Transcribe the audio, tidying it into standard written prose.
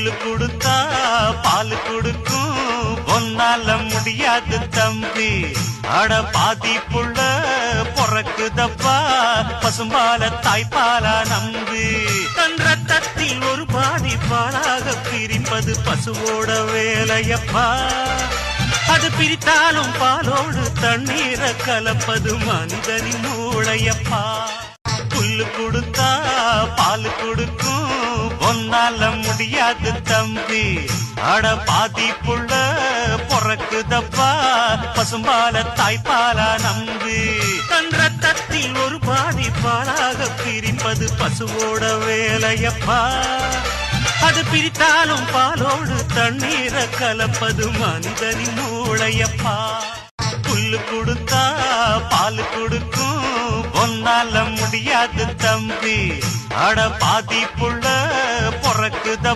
புல்லு கொடுத்தா பால் கொடுக்கும், ஒன்னால முடியாது தம்பி. அட பாதி புள்ள பொறக்குதப்பா, பசும்பால தாய்ப்பாலா நம்பி. தன் ரத்தத்தில் ஒரு பாதி பாலாக பிரிப்பது பசுவோட வேலையப்பா. அது பிரித்தாலும் பாலோடு தண்ணீரை கலப்பது மனிதனின் மூளையப்பா. புல்லு கொடுத்தா பால் கொடுக்கும், ஒன்னால முடியாது தம்பி. அட பாதி புள்ள பொறக்குதப்பா, பசும்பால தாய்ப்பாலா நம்பி. தன் ரத்தத்தில் ஒரு பாதி பாலாக பிரிப்பது பசுவோட வேலையப்பா. அது பிரித்தாலும் பாலோடு தண்ணீரை கலப்பது மனிதனின் மூளையப்பா. புல்லு கொடுத்தா பால் கொடுக்கும், ஒன்னால முடியாது தம்பி. அட பாதி புள்ள பொறக்குத